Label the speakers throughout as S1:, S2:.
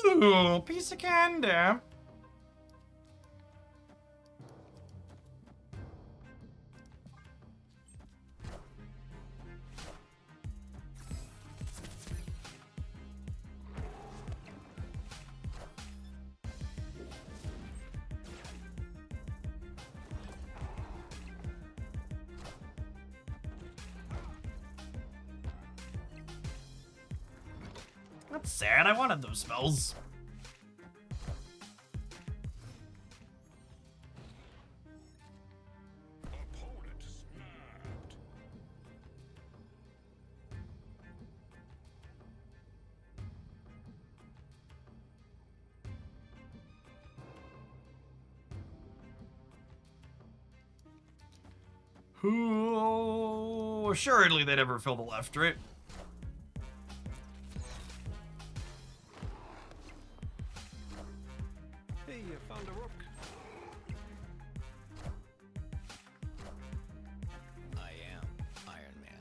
S1: Ooh, piece of candy. That's sad. I wanted those spells. Who? Assuredly, they never fill the left, right?
S2: Hey, you found a rook.
S3: I am Iron Man.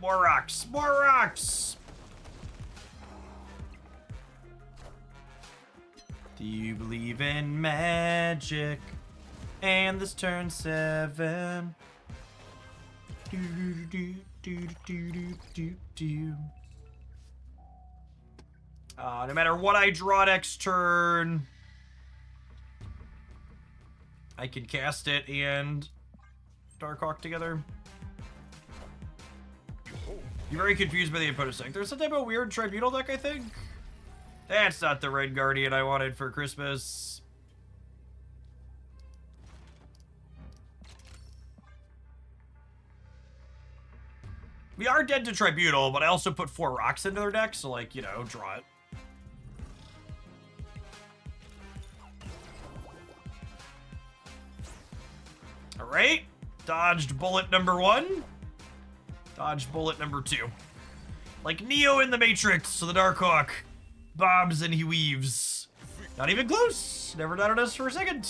S1: More rocks! More rocks! Do you believe in magic? And this turn 7. Do do do do do do do do. No matter what I draw next turn, I can cast it and Darkhawk together. You're very confused by the opponent's deck. There's some type of weird tribunal deck, I think. That's not the Red Guardian I wanted for Christmas. We are dead to Tribunal, but I also put 4 rocks into their deck, so, like, you know, draw it. Alright. Dodged bullet number 1. Dodged bullet number 2. Like Neo in the Matrix, so the Darkhawk bobs and he weaves. Not even close. Never doubted us for a second.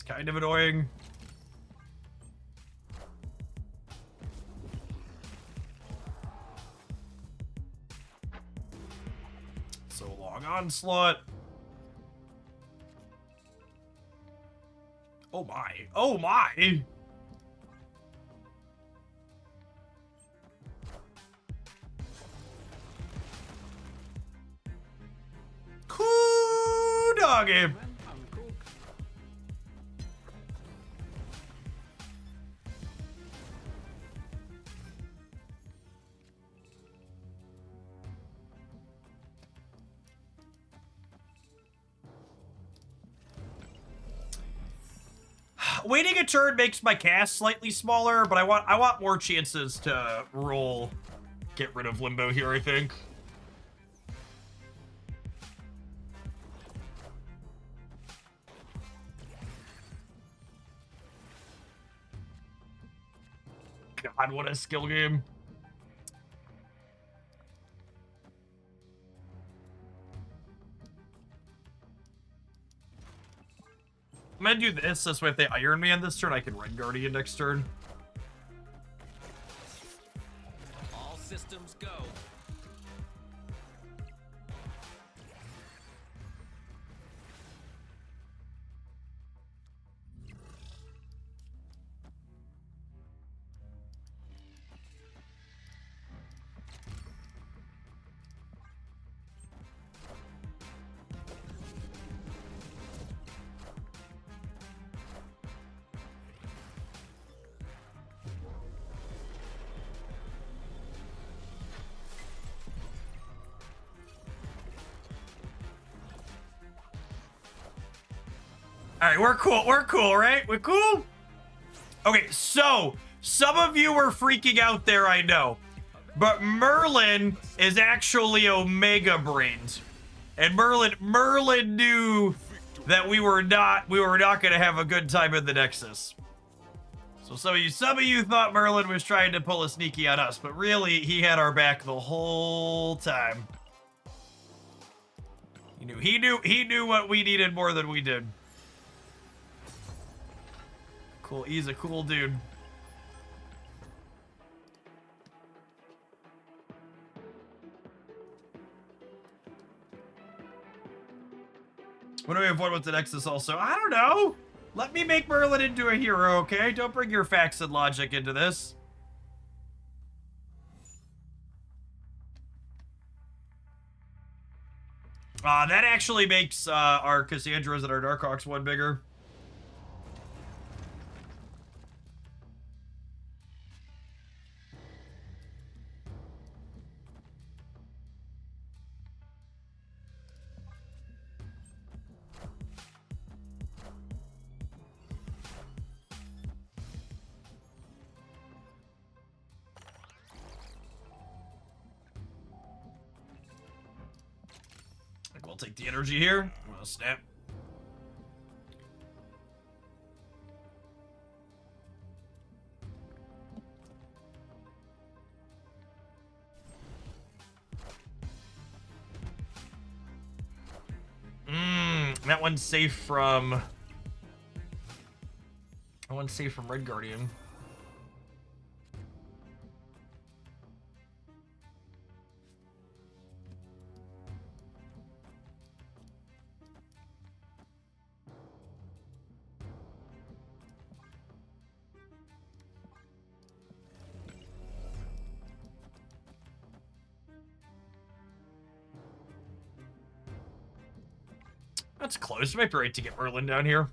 S1: Kind of annoying. So long onslaught. Oh my. Oh my. Cool doggy. Waiting a turn makes my cast slightly smaller, but I want more chances to roll. Get rid of Limbo here, I think. God, what a skill game. I'm gonna do this way if they Iron Man this turn, I can Red Guardian next turn.
S3: All systems go.
S1: All right, we're cool, right? We're cool? Okay, so some of you were freaking out there, I know. But Merlin is actually Omega brained. And Merlin knew that we were not gonna have a good time in the Nexus. So some of you thought Merlin was trying to pull a sneaky on us, but really he had our back the whole time. He knew what we needed more than we did. Cool, he's a cool dude. What do we avoid with the Nexus also? I don't know. Let me make Merlin into a hero, okay? Don't bring your facts and logic into this. That actually makes our Cassandras and our Darkhawks one bigger. We'll take the energy here. Oh, snap. That one's safe from... That one's safe from Red Guardian. That's close. It might be right to get Merlin down here.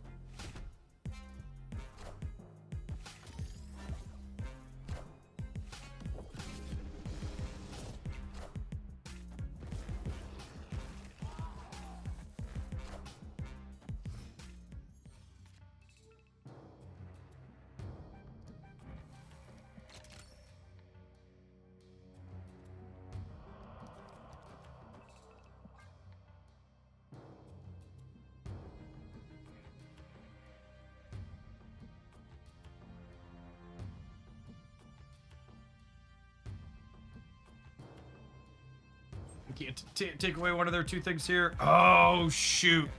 S1: Can't take away one of their two things here. Oh, shoot.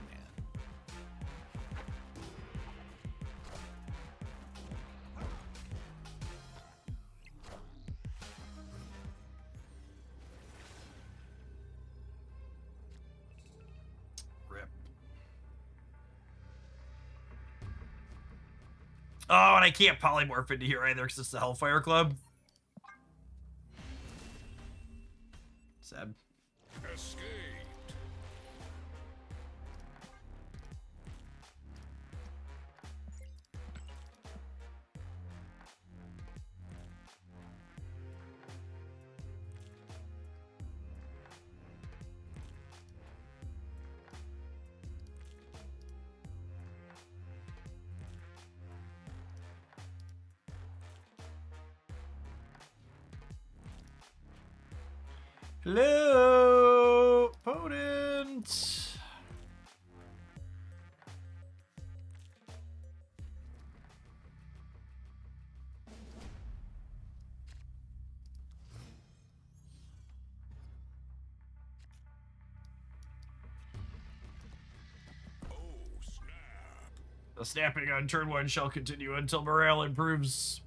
S1: Rip. Oh, and I can't polymorph into here either because it's the Hellfire Club. Sad.
S3: Escaped.
S1: Hello, opponent. The snapping on turn 1 shall continue until morale improves.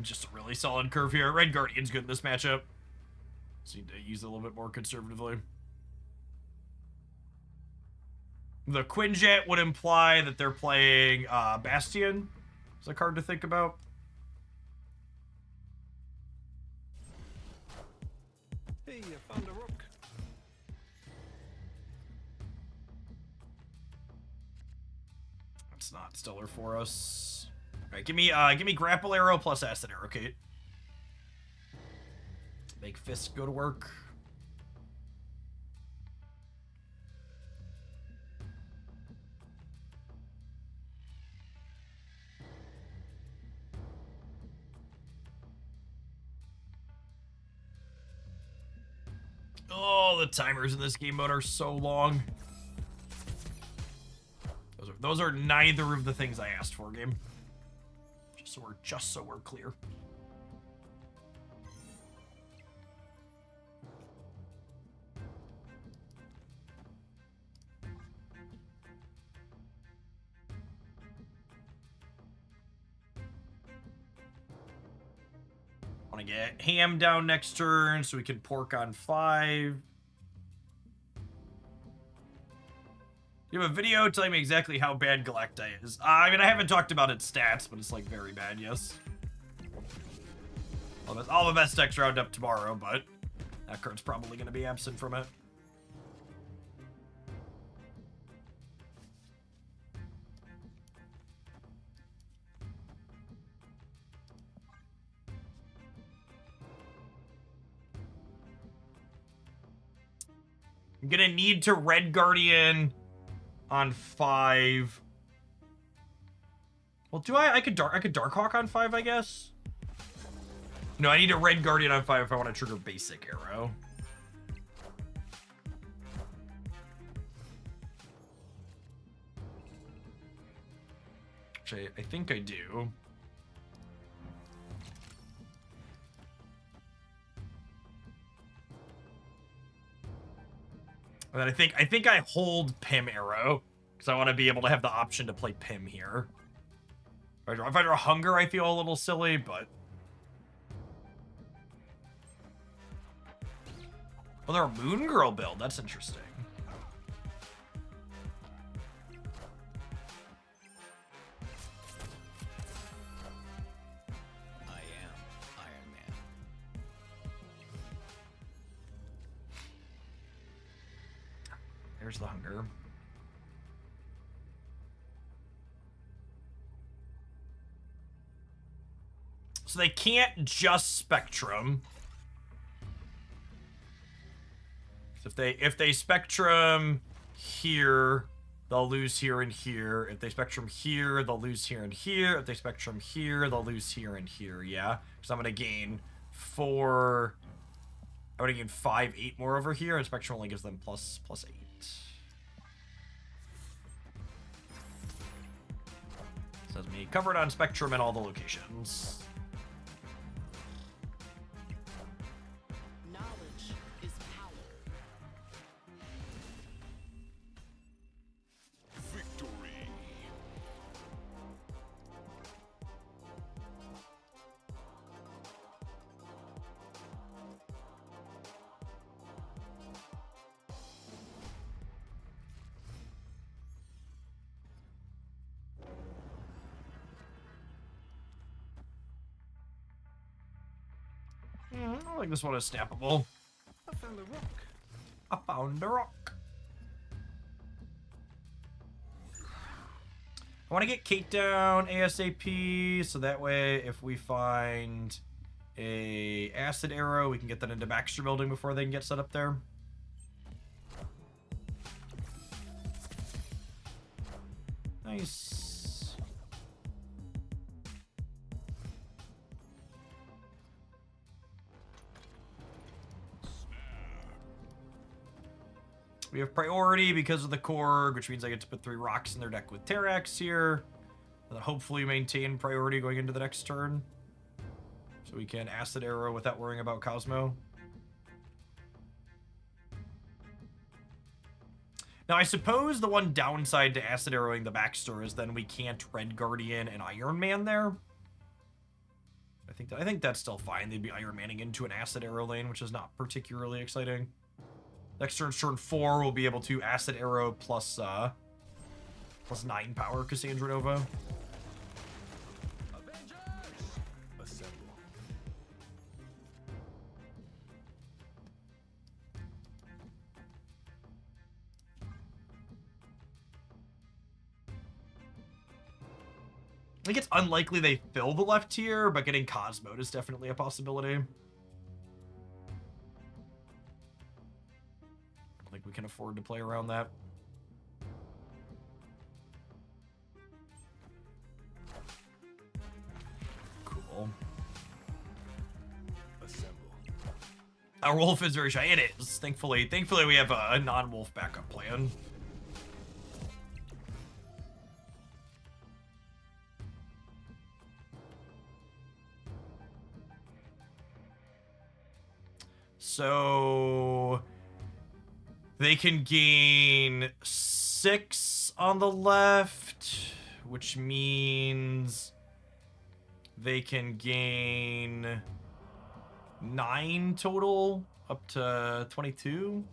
S1: Just a really solid curve here. Red Guardian's good in this matchup. Just need to use it a little bit more conservatively. The Quinjet would imply that they're playing Bastion. It's a card to think about.
S2: Hey, I found a rook.
S1: That's not stellar for us. All right, give me grapple arrow plus acid arrow, Kate. Make fist go to work. Oh, the timers in this game mode are so long. Those are neither of the things I asked for, game. Just so we're clear. Want to get ham down next turn so we can pork on 5. You have a video telling me exactly how bad Galacti is. I mean, I haven't talked about its stats, but it's like very bad, yes. All the best decks round up tomorrow, but that card's probably going to be absent from it. I'm gonna need to Red Guardian on 5. Well, do I could Darkhawk on 5, I guess? No, I need a Red Guardian on 5 if I want to trigger basic arrow. Which I think I do. And then I think I hold Pim Arrow because I want to be able to have the option to play Pim here. If I draw Hunger, I feel a little silly, but well, they're a Moon Girl build. That's interesting.
S3: I am Iron Man.
S1: There's the Hunger. So they can't just Spectrum. So if they Spectrum here, they'll lose here and here. If they Spectrum here, they'll lose here and here. If they Spectrum here, they'll lose here and here. Yeah, because I'm gonna gain 4. I'm gonna gain 5, 8 more over here, and Spectrum only gives them plus 8. Says me covered on Spectrum in all the locations.
S4: Knowledge is power.
S2: Victory.
S1: I think this one is snappable.
S2: I found a rock.
S1: I found a rock. I want to get Kate down ASAP, so that way if we find a acid arrow, we can get that into Baxter Building before they can get set up there. Nice. We have priority because of the Korg, which means I get to put 3 rocks in their deck with Terrax here. And then hopefully maintain priority going into the next turn. So we can Acid Arrow without worrying about Cosmo. Now, I suppose the one downside to Acid Arrowing the Baxter is then we can't Red Guardian and Iron Man there. I think that's still fine. They'd be Iron Manning into an Acid Arrow lane, which is not particularly exciting. Next turn's turn 4, we'll be able to Acid Arrow plus 9 power Cassandra Nova.
S2: Avengers! Assemble.
S1: I think it's unlikely they fill the left tier, but getting Cosmo is definitely a possibility. I think we can afford to play around that. Cool.
S2: Assemble.
S1: Our wolf is very shy. It is. Thankfully we have a non-wolf backup plan. So they can gain 6 on the left, which means they can gain 9 total, up to 22.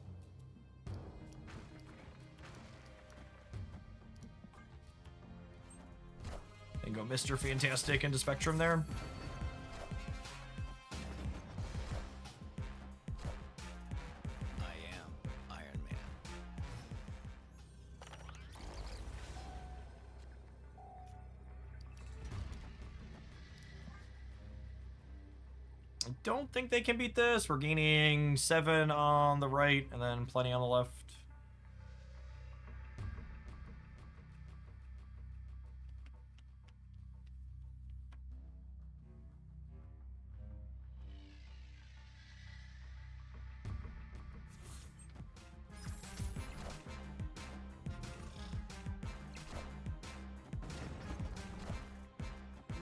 S1: And go Mr. Fantastic into Spectrum there.
S3: I am Iron Man.
S1: I don't think they can beat this. We're gaining 7 on the right and then plenty on the left.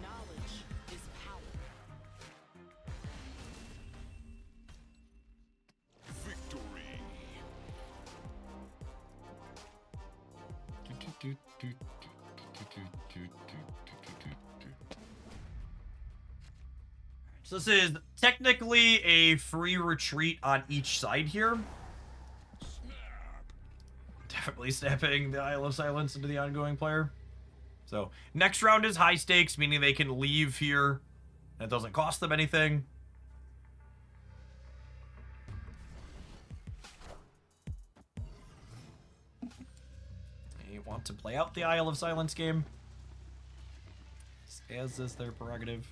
S4: Knowledge is power.
S2: Victory.
S1: So this is technically a free retreat on each side here. Definitely snapping the Isle of Silence into the ongoing player. So next round is high stakes, meaning they can leave here. And it doesn't cost them anything. They want to play out the Isle of Silence game, as is their prerogative.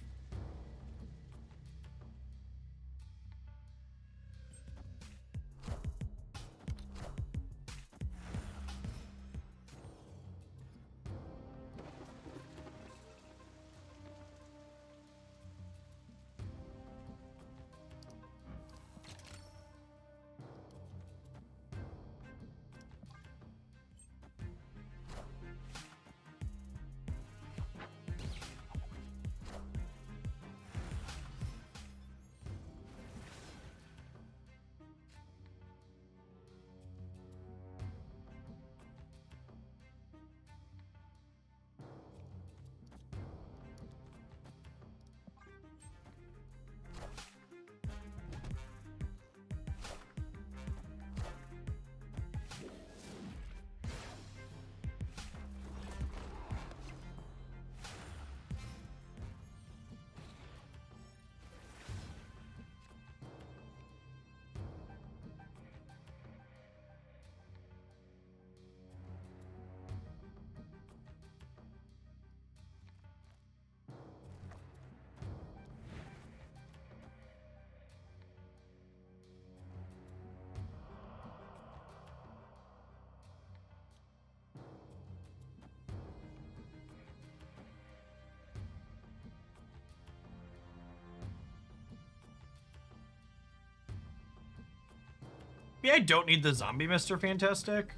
S1: Maybe I don't need the zombie Mr. Fantastic.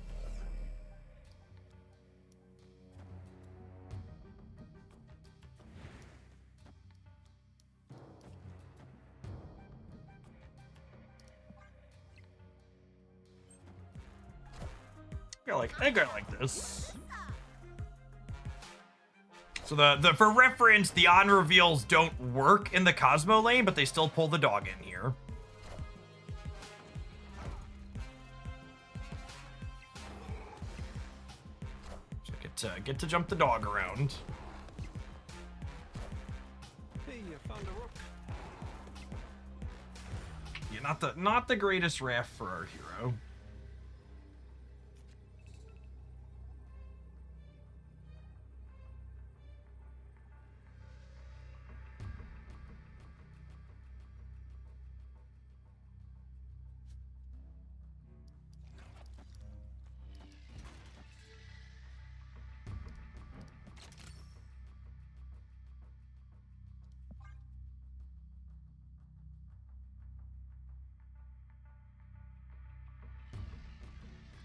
S1: I think I like this. So for reference, the on reveals don't work in the Cosmo lane, but they still pull the dog in here. So get to jump the dog around.
S2: Hey, I found a rock.
S1: Yeah, not the greatest raft for our hero.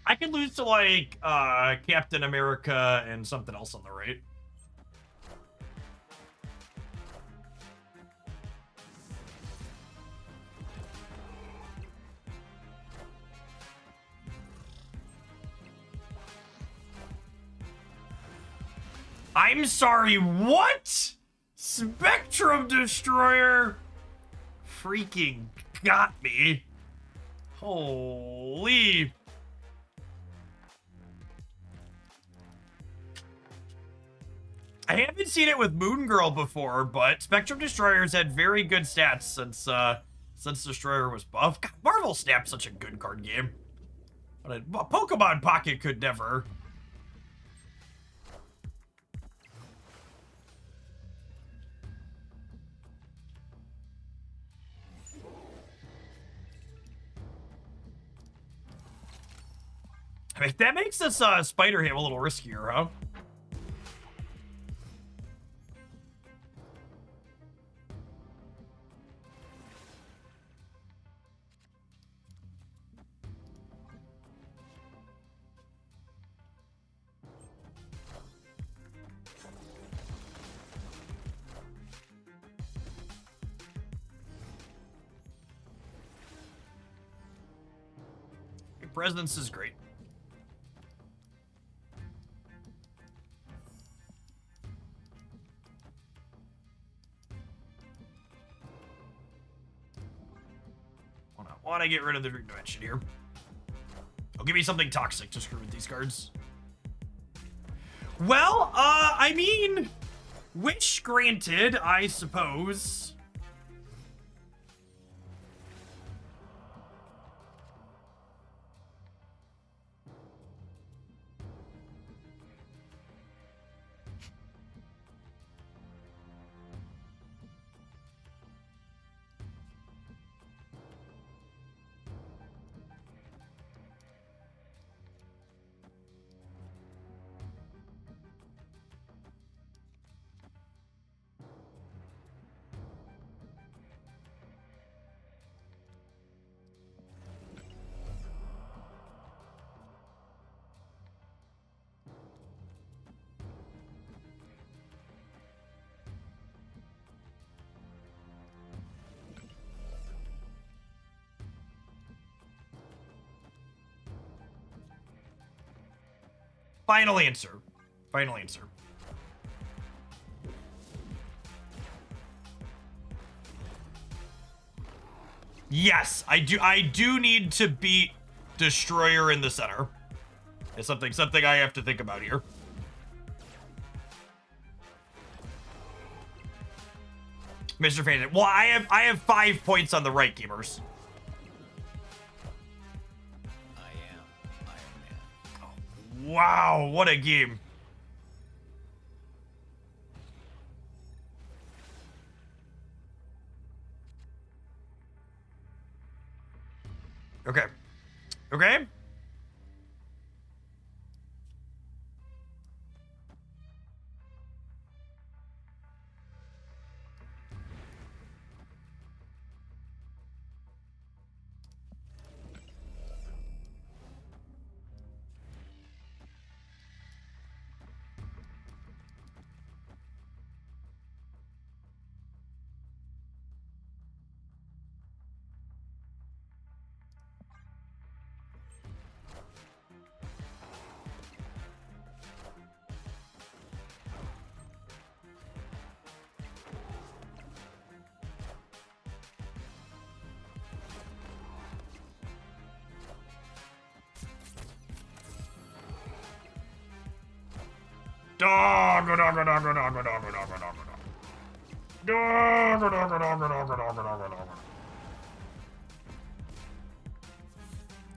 S1: I could lose to, like, Captain America and something else on the right. I'm sorry, what? Spectrum Destroyer freaking got me. Holy. I haven't seen it with Moon Girl before, but Spectrum Destroyer's had very good stats since Destroyer was buff. God, Marvel Snap's such a good card game. But Pokemon Pocket could never. I mean, that makes this Spider Ham a little riskier, huh? Your presence is great. Want to get rid of the Dream Dimension here. Oh, give me something toxic to screw with these cards. Well, I mean, wish granted, I suppose. Final answer. Final answer. Yes, I do need to beat Destroyer in the center. It's something I have to think about here. Mr. Fantasy. Well, I have 5 points on the right, gamers.
S3: I am Iron Man.
S1: Wow, what a game. Okay. Okay.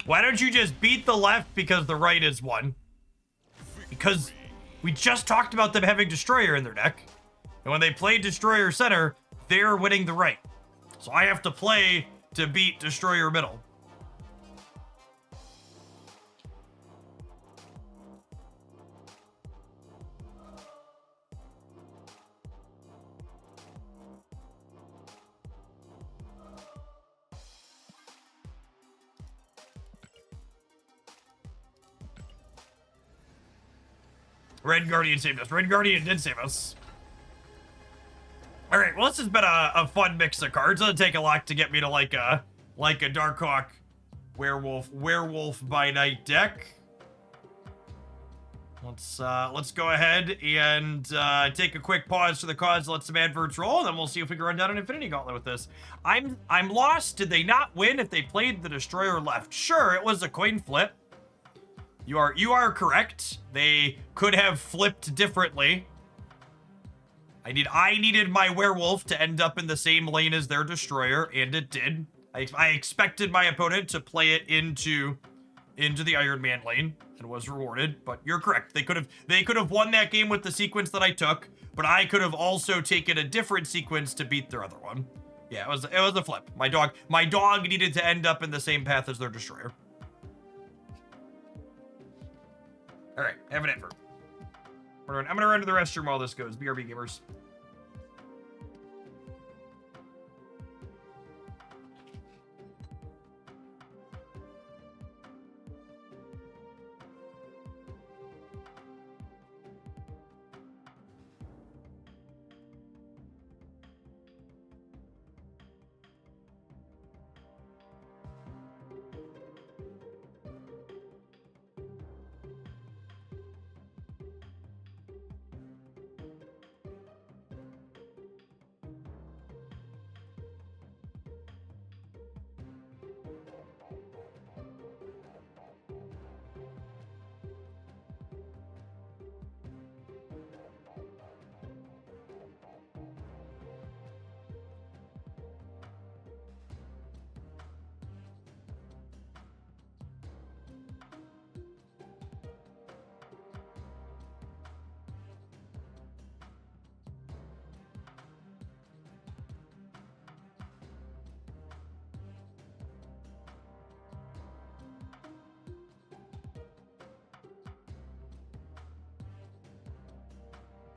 S1: Why don't you just beat the left because the right is one? Because we just talked about them having Destroyer in their deck. And when they play Destroyer center, they're winning the right. So I have to play to beat Destroyer middle. Red Guardian saved us. Red Guardian did save us. All right, well, this has been a fun mix of cards. It'll take a lot to get me to like a Darkhawk werewolf by night deck. Let's go ahead and take a quick pause for the cause, let some adverts roll, and then we'll see if we can run down an Infinity Gauntlet with this. I'm lost. Did they not win if they played the Destroyer left? Sure, it was a coin flip. You are correct. They could have flipped differently. I needed my werewolf to end up in the same lane as their Destroyer, and it did. I expected my opponent to play it into the Iron Man lane and was rewarded, but you're correct. They could have won that game with the sequence that I took, but I could have also taken a different sequence to beat their other one. Yeah, it was a flip. My dog needed to end up in the same path as their Destroyer. All right, have an effort. I'm gonna run to the restroom while this goes. BRB gamers.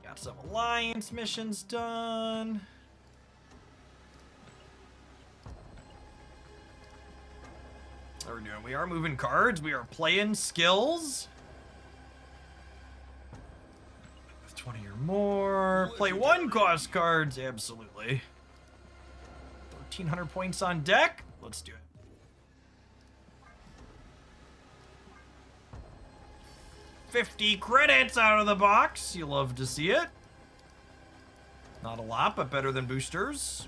S1: Got some alliance missions done. What are we doing? We are moving cards. We are playing skills. With 20 or more. Play one cost cards. Absolutely. 1,300 points on deck. Let's do it. $50 credits out of the box. You love to see it. Not a lot, but better than boosters.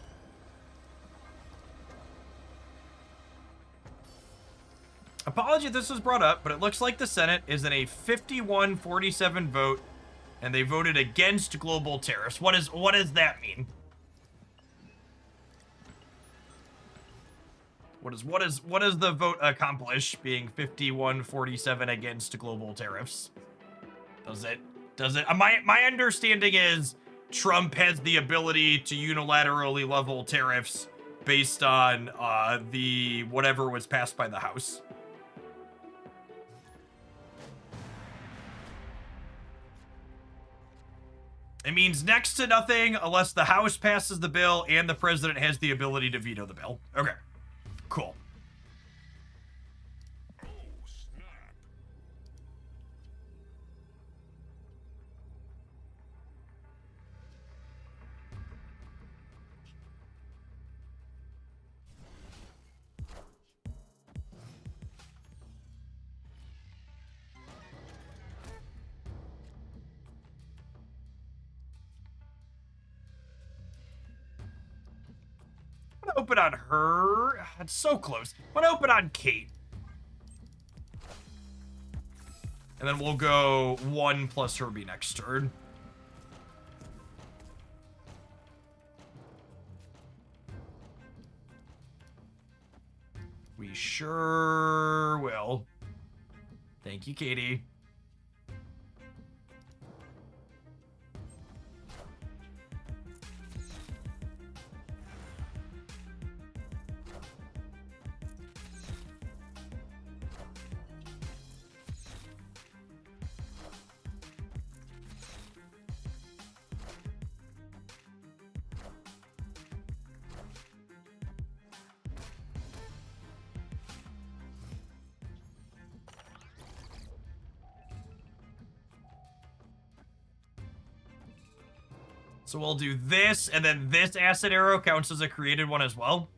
S1: Apology if this was brought up, but it looks like the Senate is in a 51-47 vote, and they voted against global tariffs. What does that mean? What does the vote accomplish, being 51-47 against global tariffs? Does it? My understanding is Trump has the ability to unilaterally level tariffs based on the whatever was passed by the House. It means next to nothing unless the House passes the bill and the president has the ability to veto the bill. Okay. Cool.
S2: Oh, snap.
S1: I'm gonna open on her. It's so close. I'm gonna open on Kate. And then we'll go 1 plus Herbie next turn. We sure will. Thank you, Katie. So we'll do this, and then this acid arrow counts as a created one as well.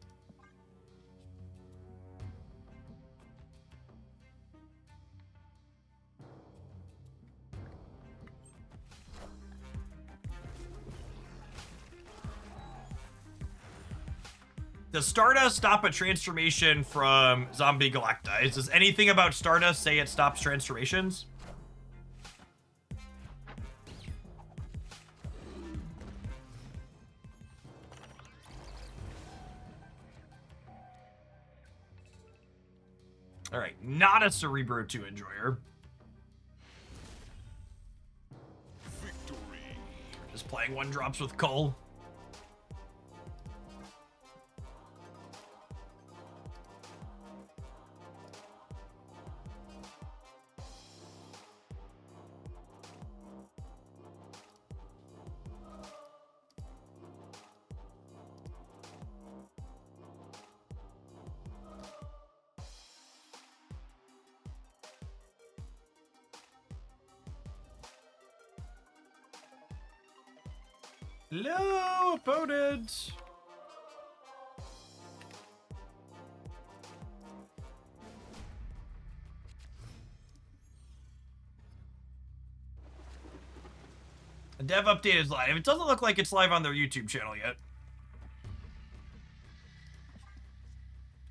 S1: Does Stardust stop a transformation from Zombie Galactize? Does anything about Stardust say it stops transformations? All right, not a Cerebro 2 enjoyer.
S2: Victory.
S1: Just playing 1-drops with Cole. Hello, opponent. A dev update is live. It doesn't look like it's live on their YouTube channel yet.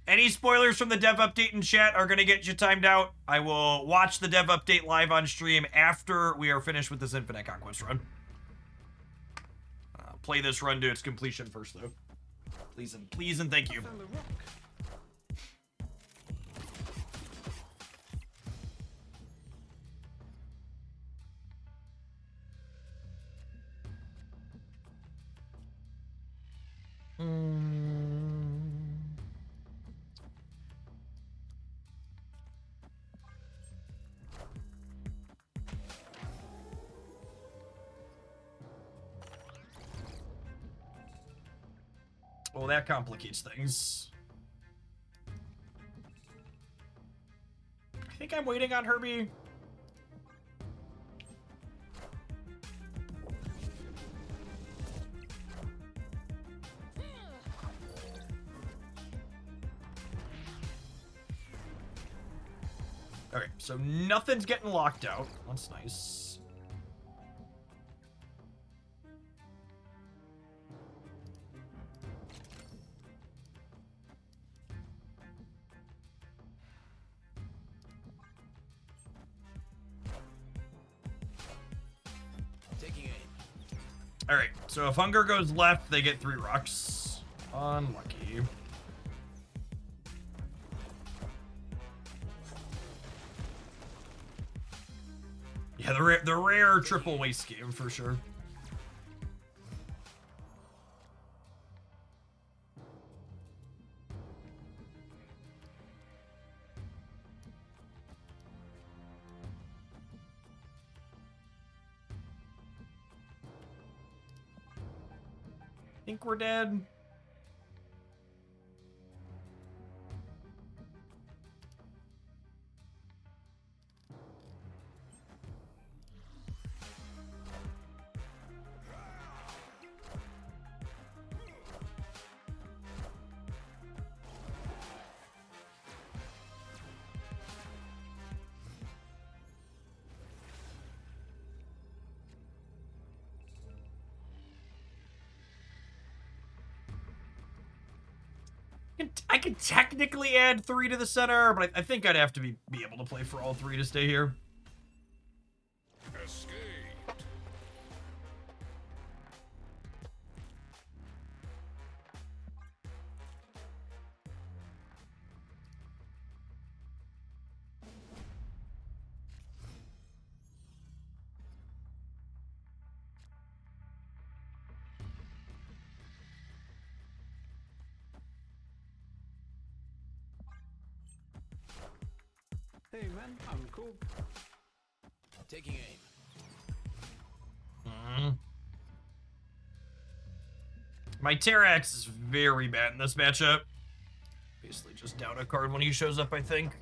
S1: Any spoilers from the dev update in chat are going to get you timed out. I will watch the dev update live on stream after we are finished with this Infinite Conquest run. Play this run to its completion first, though. Please and thank you.
S2: Found the rock.
S1: Well, that complicates things. I think I'm waiting on Herbie. Okay, so nothing's getting locked out. That's nice.
S3: Taking aim.
S1: Alright, so if hunger goes left, they get 3 rocks. Unlucky. Yeah, the rare triple waste game for sure. Think we're dead. I could technically add 3 to the center, but I think I'd have to be able to play for all 3 to stay here.
S2: Escaped. Hey man, I'm cool.
S3: Taking aim.
S1: My Terrax is very bad in this matchup. Basically just down a card when he shows up, I think.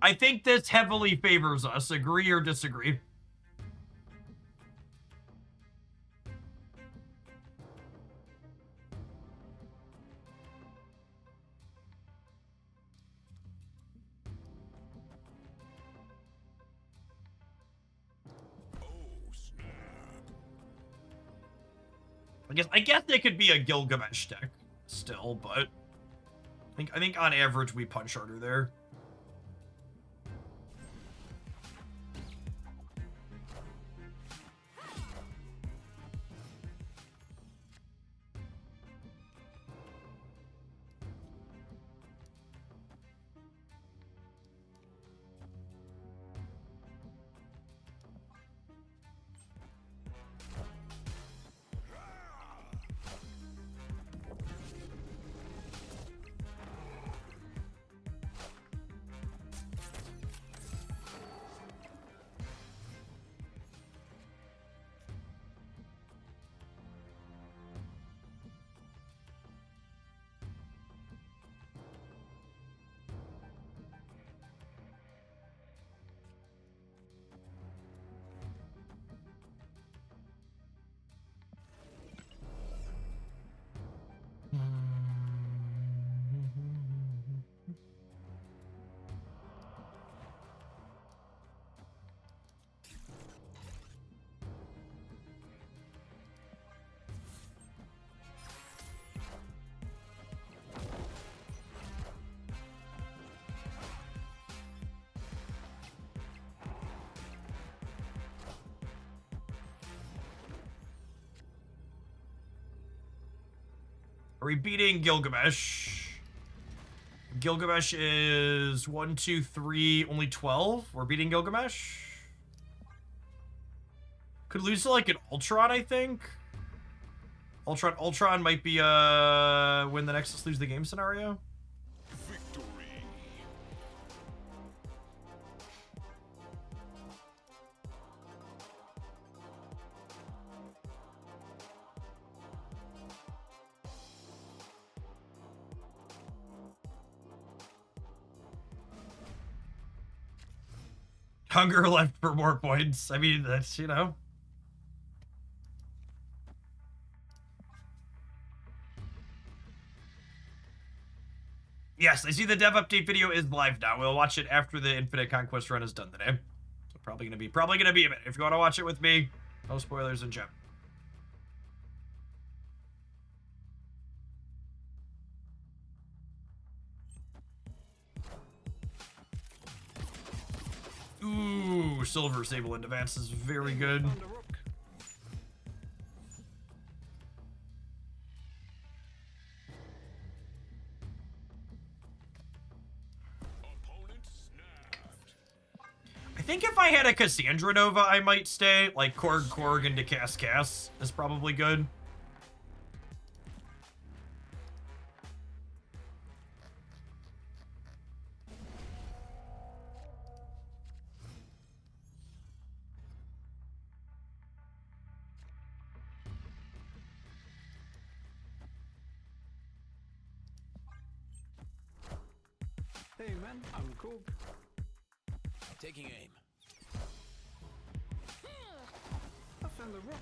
S1: I think this heavily favors us. Agree or disagree?
S2: Oh, snap.
S1: I guess they could be a Gilgamesh deck still, but I think on average we punch harder there. Are we beating Gilgamesh? Gilgamesh is 1, 2, 3, only 12. We're beating Gilgamesh. Could lose to like an Ultron, I think. Ultron might be win the Nexus, lose the game scenario.
S2: Victory.
S1: Hunger left for more points. I mean, that's, you know. Yes, I see the dev update video is live now. We'll watch it after the Infinite Conquest run is done today. So probably gonna be a minute. If you want to watch it with me, no spoilers in chat. Ooh, Silver Sable in advance is very good.
S2: On the rook. Opponent snapped.
S1: I think if I had a Cassandra Nova, I might stay. Like Korg into Cass is probably good.
S2: Hey man, I'm cool.
S3: Taking aim.
S2: Defend the rook.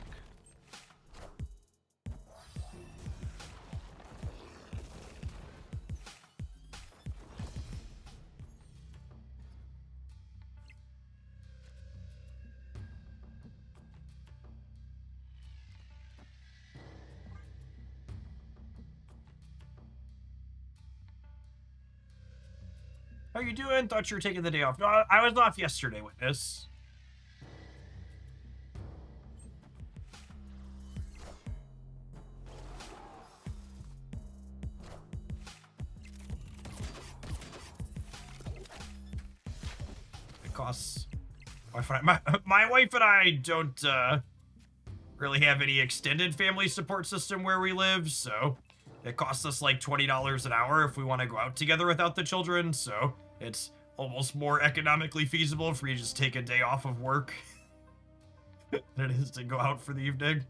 S1: How you doing? Thought you were taking the day off. No, I was off yesterday, Witness. It costs... My wife and I don't really have any extended family support system where we live, so it costs us like $20 an hour if we want to go out together without the children, so it's almost more economically feasible for you to just take a day off of work than it is to go out for the evening.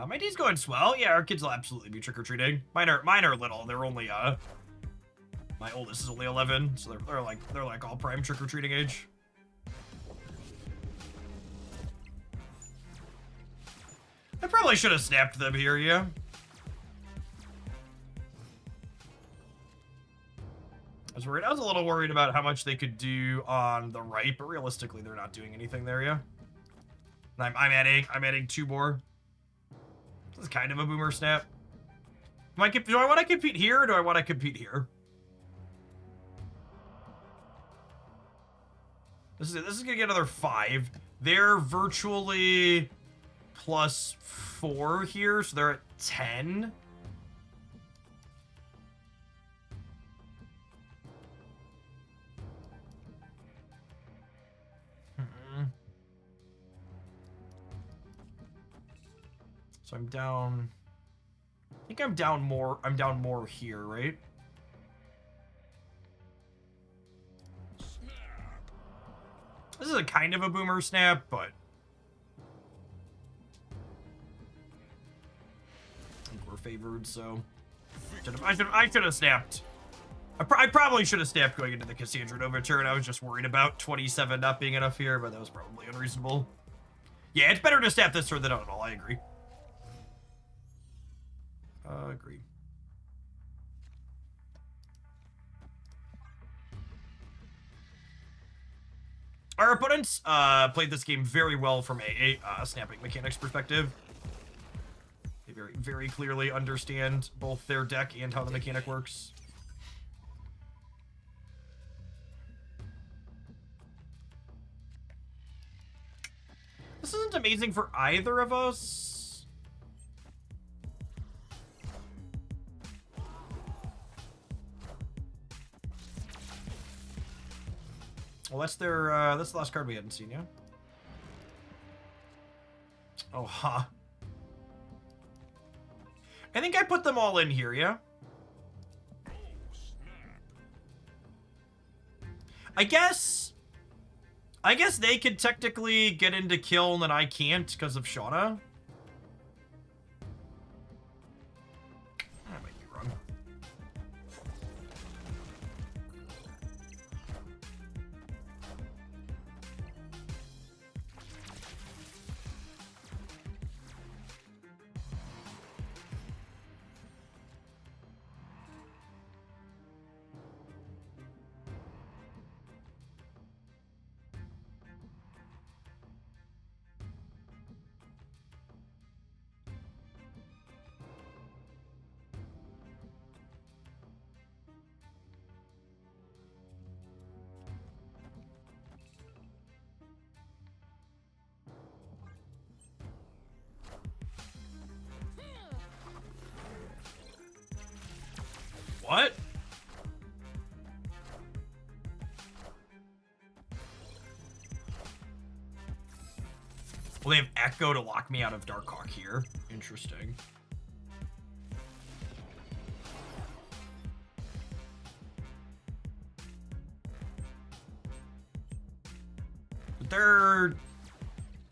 S1: My day's going swell. Yeah, our kids will absolutely be trick-or-treating. Mine are little. They're only, my oldest is only 11, so they're like all prime trick-or-treating age. I probably should have snapped them here, yeah. I was a little worried about how much they could do on the right, but realistically, they're not doing anything there, yeah. I'm adding 2 more. This is kind of a boomer snap. Do I want to compete here, or do I want to compete here? This is gonna get another 5. They're virtually plus 4 here, so they're at 10. So I'm down. I think I'm down more. I'm down more here, right? This is a kind of a boomer snap, but I think we're favored, so I should have snapped. I probably should have snapped going into the Cassandra Nova turn. I was just worried about 27 not being enough here, but that was probably unreasonable. Yeah, it's better to snap this turn than not at all. I agree. Agree. Our opponents played this game very well from a snapping mechanics perspective. They very clearly understand both their deck and how the mechanic works. This isn't amazing for either of us. Well, that's the last card we hadn't seen, yeah? Oh, huh. I think I put them all in here, yeah? I guess they could technically get into kill and I can't because of Shauna. I might be wrong. What? Well, they have Echo to lock me out of Darkhawk here. Interesting. But they're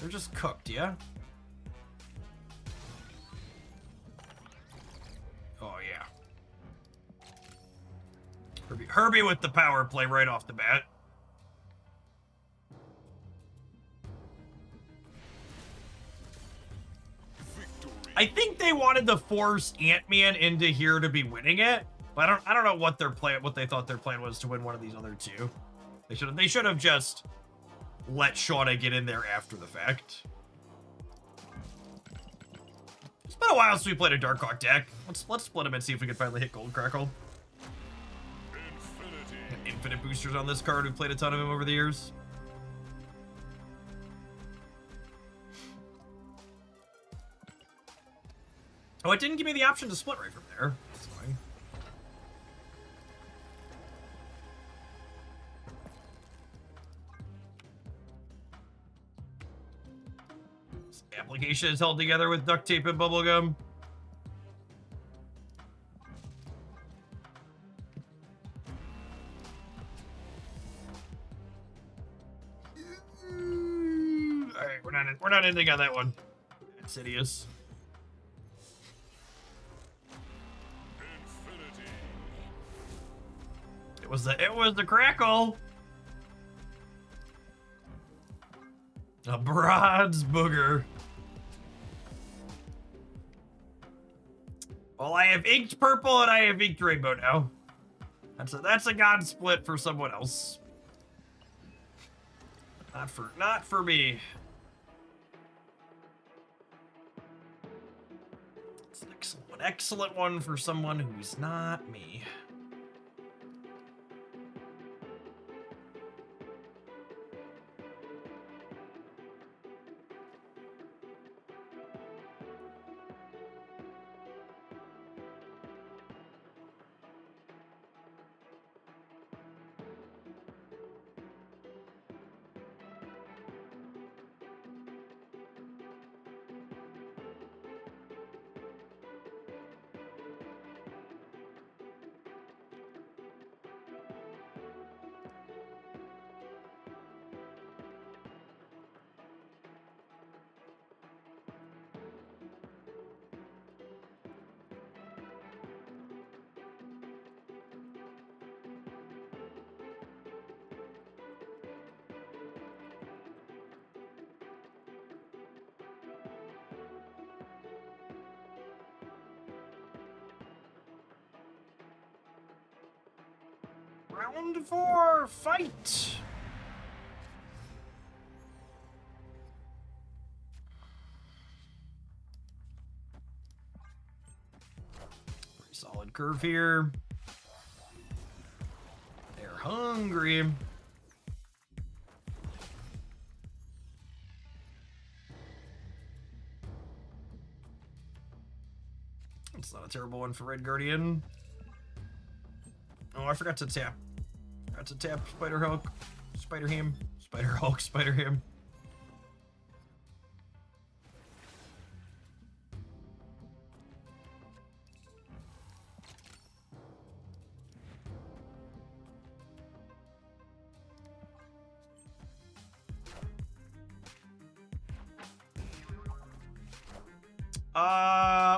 S1: just cooked, yeah? Oh, yeah. Herbie with the power play right off the bat. I think they wanted to force Ant-Man into here to be winning it, but I don't know what they thought their plan was to win one of these other two. They should have just let Shauna get in there after the fact. It's been a while since we played a Darkhawk deck. Let's split them and see if we can finally hit Gold Crackle. Infinite boosters on this card. We've played a ton of him over the years. Oh, it didn't give me the option to split right from there. That's fine. This application is held together with duct tape and bubblegum. Alright, we're not ending on that one. Insidious. It was the crackle. A bronze booger. Well, I have inked purple and I have inked rainbow now. That's a god split for someone else. Not for me. It's an excellent one for someone who's not me. Round 4, fight! Pretty solid curve here. They're hungry. It's not a terrible one for Red Guardian. Oh, I forgot to tap. Spider-Hulk. Spider-Ham. Spider-Hulk. Spider-Ham.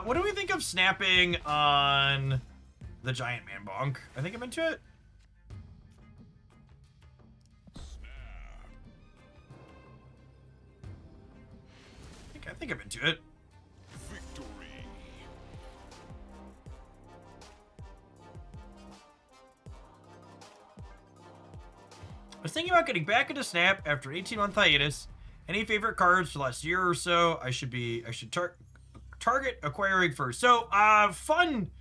S1: What do we think of snapping on the Giant Man Bonk? I think I'm into it. I think I'm into it.
S2: Victory.
S1: I was thinking about getting back into Snap after an 18-month hiatus. Any favorite cards for the last year or so? I should target acquiring first. So, fun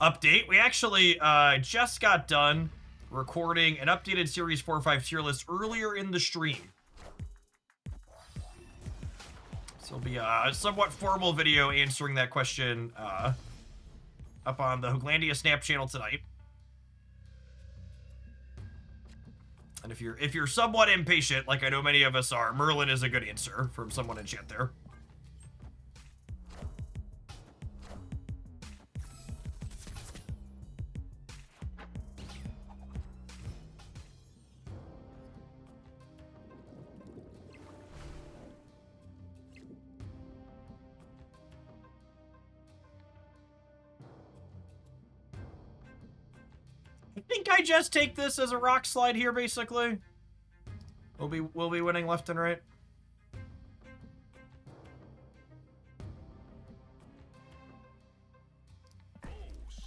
S1: update. We actually just got done recording an updated Series 4-5 tier list earlier in the stream. So it'll be a somewhat formal video answering that question up on the Hooglandia Snap channel tonight. And if you're somewhat impatient, like I know many of us are, Merlin is a good answer from someone in chat there. I think I just take this as a rock slide here, basically. We'll be winning left and right.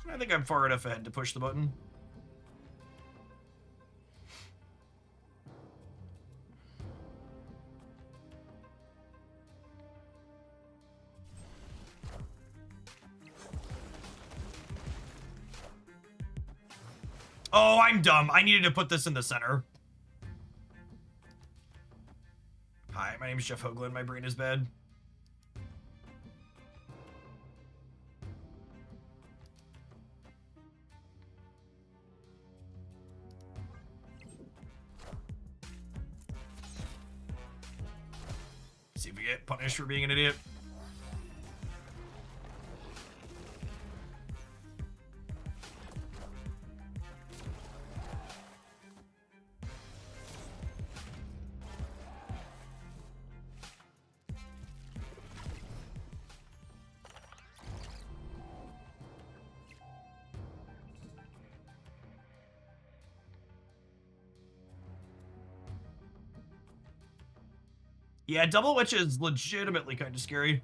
S1: I think I'm far enough ahead to push the button. Oh, I'm dumb. I needed to put this in the center. Hi, my name is Jeff Hoagland. My brain is bad. See if we get punished for being an idiot. Yeah, double witch is legitimately kind of scary.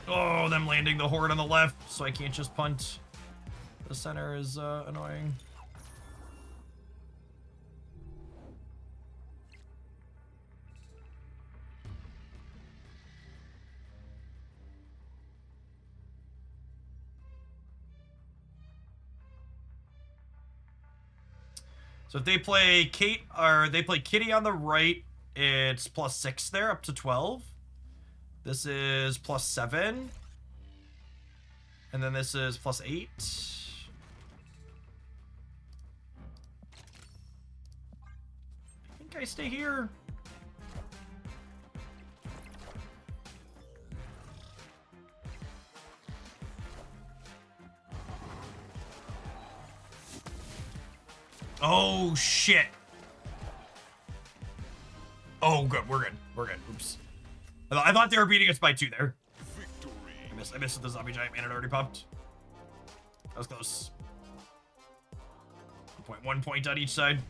S1: Oh, them landing the horde on the left, so I can't just punt. The center is annoying. So if they play Kate, or they play Kitty on the right, it's +6 there, up to 12. This is +7. And then this is +8. I think I stay here. Oh, shit. Oh, good. We're good. We're good. Oops. I thought they were beating us by 2 there.
S2: Victory.
S1: I missed the zombie giant man had already popped. That was close. 1 point on each side.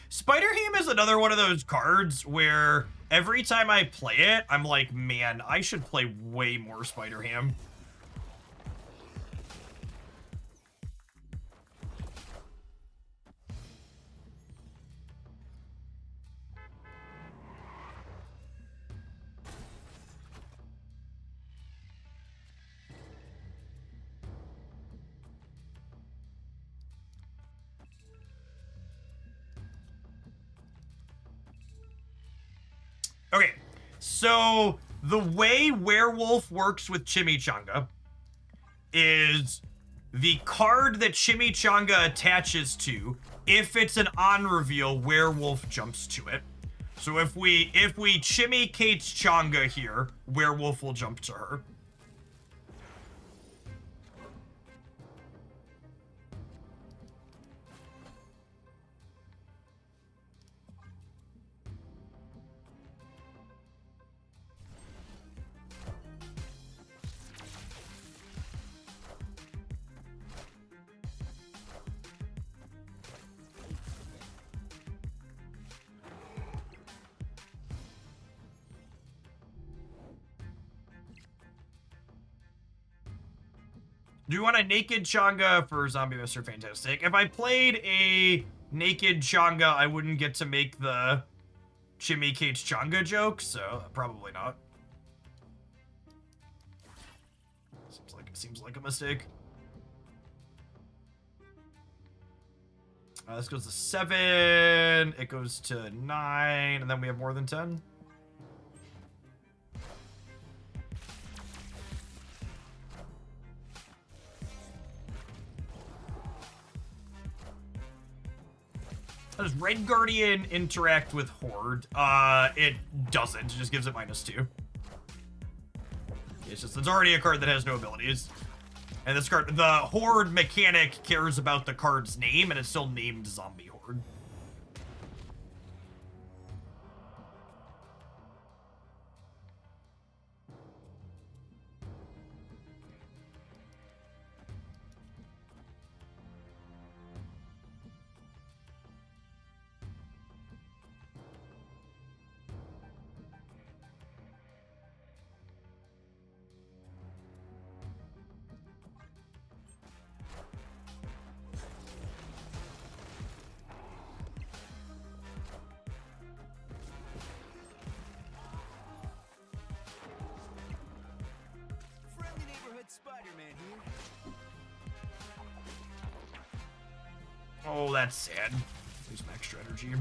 S1: Spider Ham is another one of those cards where every time I play it, I'm like, man, I should play way more Spider Ham. Okay, so the way Werewolf works with Chimichanga is the card that Chimichanga attaches to, if it's an on reveal, Werewolf jumps to it. So if we Chimicates Changa here, Werewolf will jump to her. Do you want a naked Changa for Zombie Mr. Fantastic? If I played a naked Changa, I wouldn't get to make the Chimicates Changa joke, so probably not. Seems like a mistake. This goes to 7, it goes to 9, and then we have more than 10. How does Red Guardian interact with Horde? It doesn't. It just gives it -2. It's already a card that has no abilities. And this card, the Horde mechanic cares about the card's name, and it's still named Zombie Horde.
S3: Friendly neighborhood Spider-Man here.
S1: Oh, that's sad. Lose some extra energy.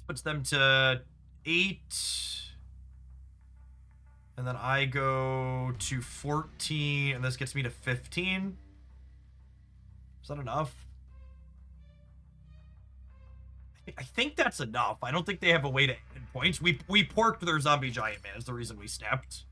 S1: Puts them to 8. And then I go to 14, and this gets me to 15. Is that enough? I think that's enough. I don't think they have a way to end points. We porked their zombie giant man is the reason we snapped.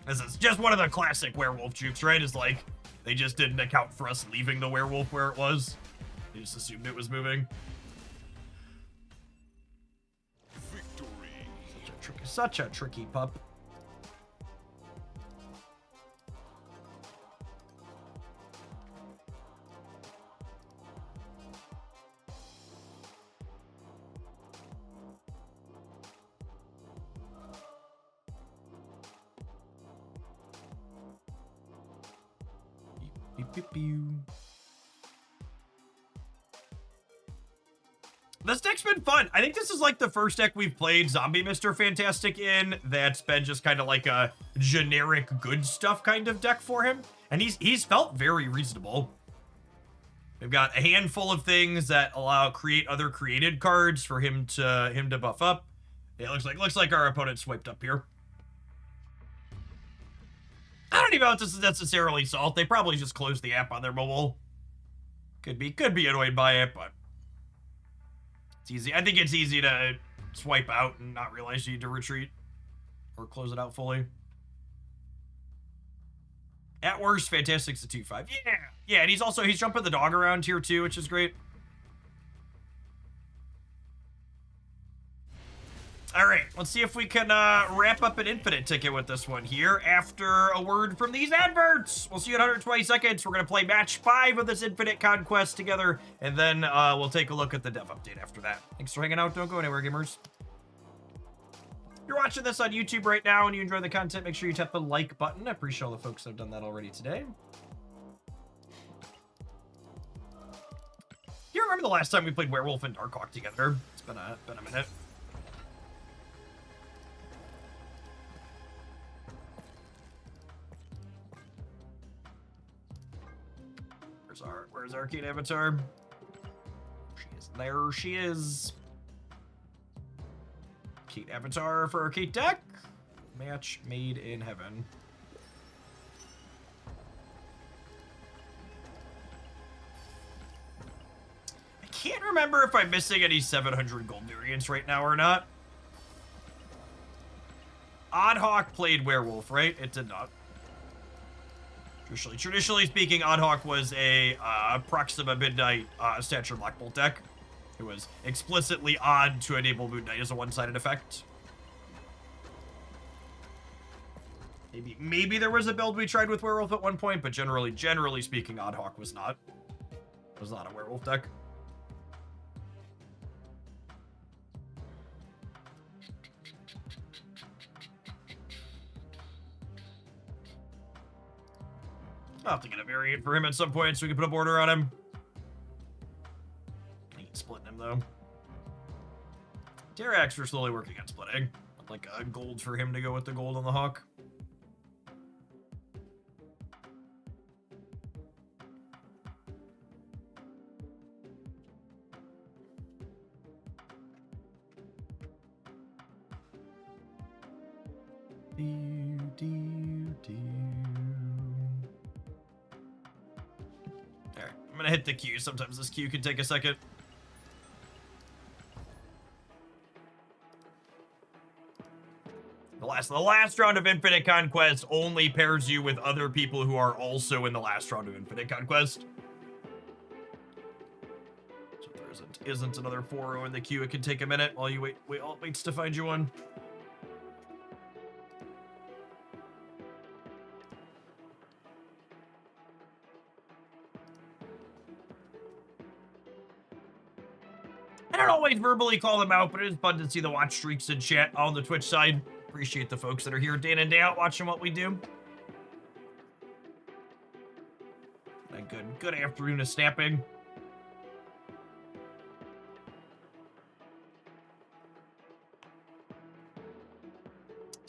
S1: This is just one of the classic werewolf jukes, right? Is like, they just didn't account for us leaving the werewolf where it was. They just assumed it was moving.
S2: Victory.
S1: Such a tricky pup. Beep, beep, beep. This deck's been fun. I think this is like the first deck we've played Zombie Mr. Fantastic in that's been just kind of like a generic good stuff kind of deck for him. And he's felt very reasonable. We've got a handful of things that create other created cards for him to buff up. It looks like our opponent swiped up here. I don't even know if this is necessarily salt. They probably just closed the app on their mobile. Could be annoyed by it, but it's easy. I think it's easy to swipe out and not realize you need to retreat or close it out fully. At worst, Fantastic's a 2/5. Yeah, and he's jumping the dog around here too, which is great. All right, let's see if we can wrap up an infinite ticket with this one here after a word from these adverts. We'll see you in 120 seconds. We're going to play match 5 of this infinite conquest together, and then we'll take a look at the dev update after that. Thanks for hanging out. Don't go anywhere, gamers. If you're watching this on YouTube right now and you enjoy the content, make sure you tap the like button. I appreciate all the folks that have done that already today. Do you remember the last time we played Werewolf and Darkhawk together? It's been a minute. Where's Arcade Avatar? She is there. She is. Arcade Avatar for Arcade Deck. Match made in heaven. I can't remember if I'm missing any 700 gold variants right now or not. Oddhawk played Werewolf, right? It did not. Traditionally speaking, Oddhawk was a Proxima Midnight Stature Black Bolt deck. It was explicitly odd to enable Moon Knight as a one-sided effect. Maybe there was a build we tried with Werewolf at one point, but generally speaking, Oddhawk was not a Werewolf deck. I'll have to get a variant for him at some point so we can put a border on him. I ain't splitting him, though. Terrax, we're slowly working on splitting. Like a gold for him to go with the gold on the Hawk. Alright, I'm gonna hit the Q. Sometimes this Q can take a second. The last round of Infinite Conquest only pairs you with other people who are also in the last round of Infinite Conquest. So if there isn't another 4-0 in the queue, it can take a minute while you waits to find you one. I don't always verbally call them out, but it is fun to see the watch streaks in chat on the Twitch side. Appreciate the folks that are here day in and day out watching what we do. A good afternoon of snapping.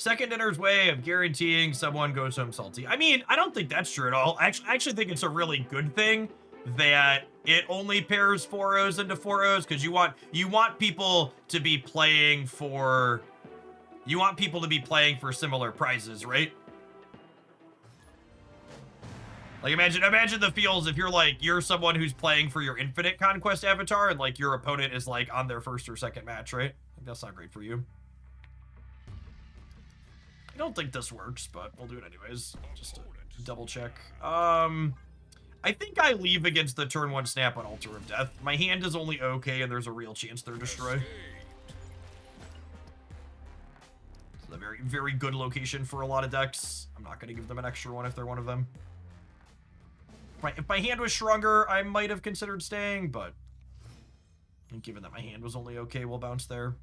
S1: Second dinner's way of guaranteeing someone goes home salty. I mean, I don't think that's true at all. I actually think it's a really good thing that it only pairs 4-0s into 4-0s, because you want people to be playing for similar prizes, right? Like imagine the feels if you're someone who's playing for your infinite conquest avatar and like your opponent is like on their first or second match, right? Like, that's not great for you. I don't think this works, but we'll do it anyways, just to double check. I think I leave against the turn 1 snap on Altar of Death. My hand is only okay, and there's a real chance they're destroyed. It's a very, very good location for a lot of decks. I'm not going to give them an extra one if they're one of them. If my hand was stronger, I might have considered staying, but given that my hand was only okay, we'll bounce there.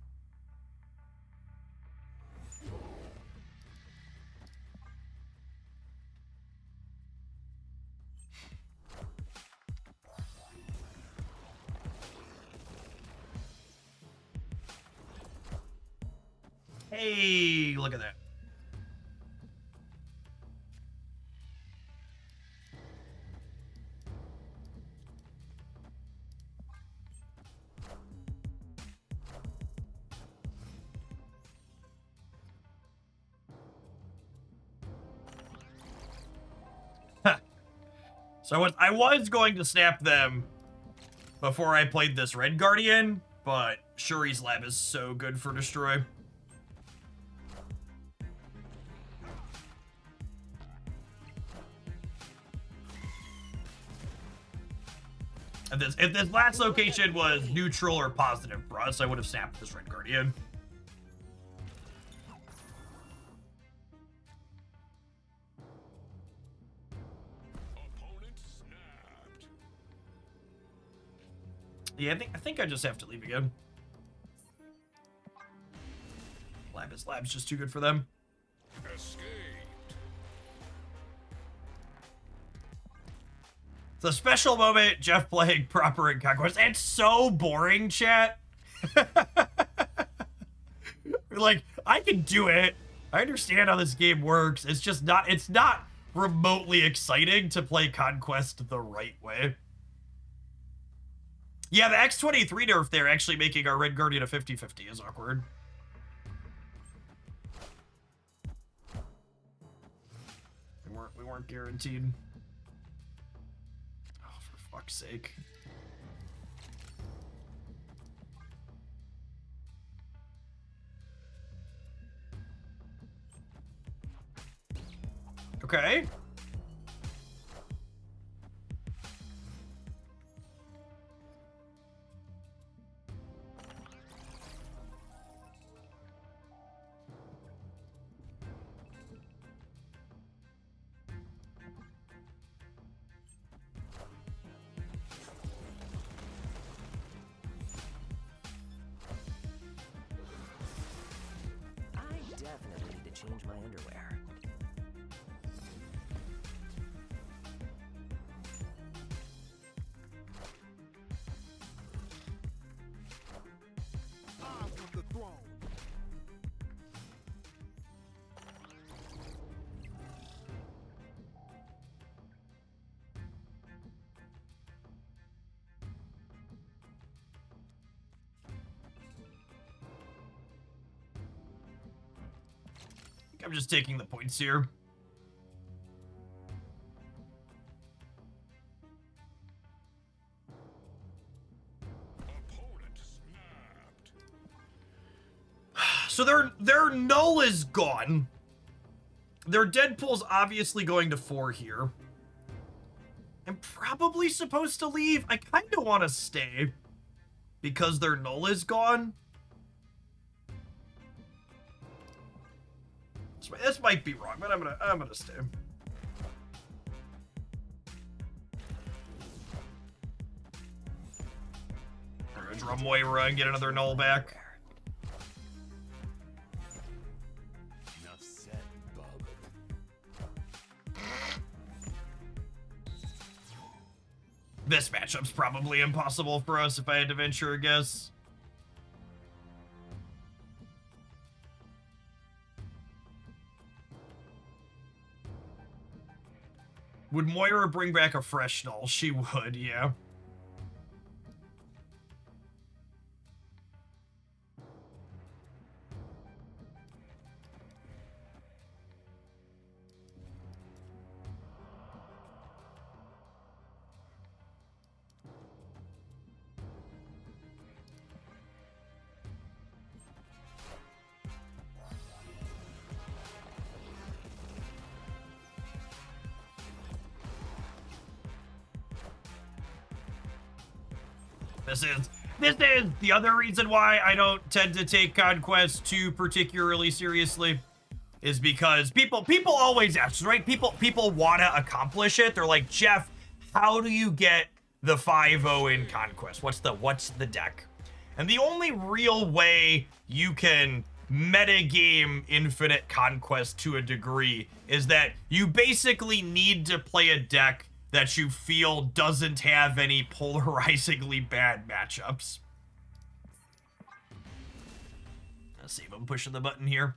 S1: Hey, look at that. So I was going to snap them before I played this Red Guardian, but Shuri's Lab is so good for destroy. If this last location was neutral or positive for us, I would have snapped this Red Guardian.
S2: Opponent snapped.
S1: Yeah, I think I just have to leave again. Lab's just too good for them.
S2: Escaped.
S1: It's a special moment, Jeff playing proper in Conquest. It's so boring, chat. Like, I can do it. I understand how this game works. It's just it's not remotely exciting to play Conquest the right way. Yeah, the X23 nerf there actually making our Red Guardian a 50-50 is awkward. We weren't guaranteed. For fuck's sake. Okay.
S3: Definitely need to change my underwear. I want the throne.
S1: I'm just taking the points here.
S2: Opponent snapped.
S1: So their null is gone. Their Deadpool's obviously going to 4 here. I'm probably supposed to leave. I kind of want to stay because their null is gone. This might be wrong, but I'm gonna stay. We're gonna draw Moira and get another null back.
S2: Enough said, bub.
S1: This matchup's probably impossible for us if I had to venture a guess. Would Moira bring back a fresh null? She would, yeah. This is the other reason why I don't tend to take Conquest too particularly seriously, is because people always ask, right? People want to accomplish it. They're like, Jeff, how do you get the 5-0 in Conquest? What's the deck? And the only real way you can metagame Infinite Conquest to a degree is that you basically need to play a deck that you feel doesn't have any polarizingly bad matchups. Let's see if I'm pushing the button here.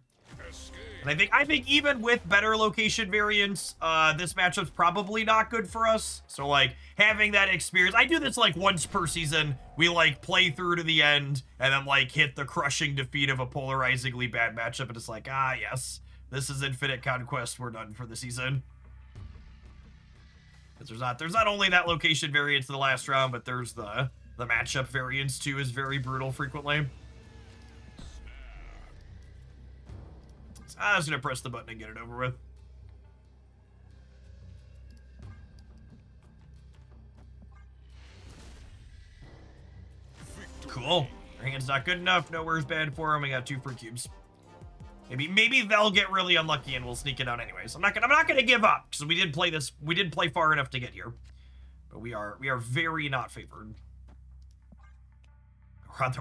S1: And I think even with better location variants, this matchup's probably not good for us. So like having that experience, I do this like once per season. We like play through to the end and then like hit the crushing defeat of a polarizingly bad matchup, and it's like, ah yes, this is Infinite Conquest. We're done for the season. Because there's not only that location variance in the last round, but there's the matchup variance too is very brutal frequently. So I was gonna press the button and get it over with. Cool. Our hand's not good enough. Nowhere's bad for him. We got 2 free cubes. Maybe they'll get really unlucky and we'll sneak it out anyways. I'm not gonna give up because we did play far enough to get here, but we are very not favored.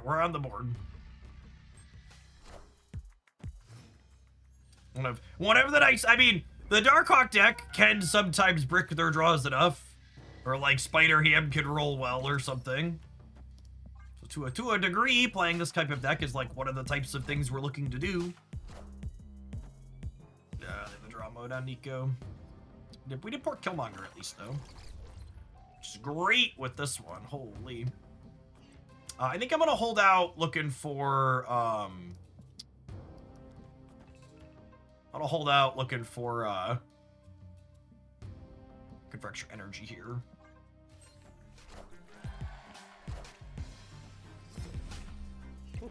S1: We're on the board. One of the nice. I mean, the Darkhawk deck can sometimes brick their draws enough, or like Spider Ham can roll well or something. So to a degree, playing this type of deck is like one of the types of things we're looking to do. They have a draw mode on Nico. We did port Killmonger at least, though. Which is great with this one. Holy. I think I'm going to hold out looking for... I'm going to hold out looking for extra energy here.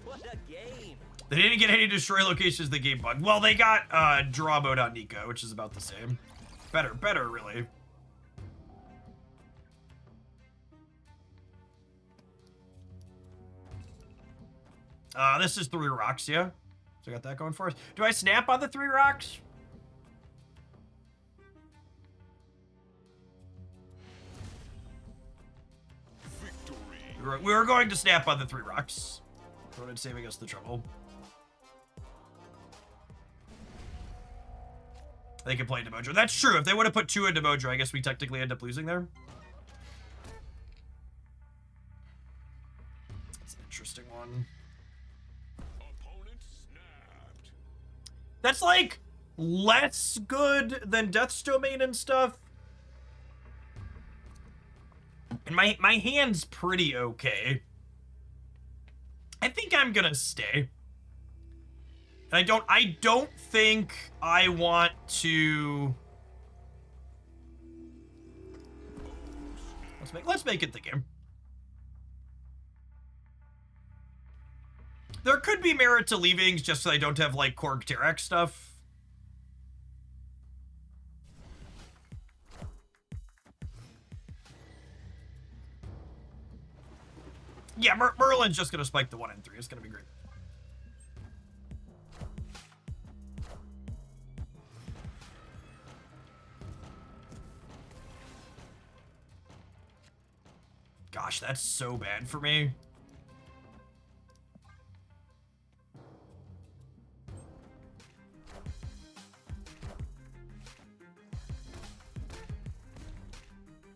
S3: What a game!
S1: They didn't get any destroy locations the game bug. Well, they got draw mode on Nico, which is about the same. Better, really. This is 3 rocks, yeah? So I got that going for us. Do I snap on the 3 rocks? Victory. We were going to snap on the 3 rocks. Throw it saving us the trouble. They can play into Mojo. That's true. If they would have put 2 into Mojo, I guess we technically end up losing there. That's an interesting one.
S2: Opponent snapped.
S1: That's like less good than Death's Domain and stuff. And my hand's pretty okay. I think I'm gonna stay. And I don't think I want to. Let's make it the game. There could be merit to leavings just so I don't have like Korg Terex stuff. Yeah, Merlin's just gonna spike the 1 and 3. It's gonna be great. Gosh, that's so bad for me.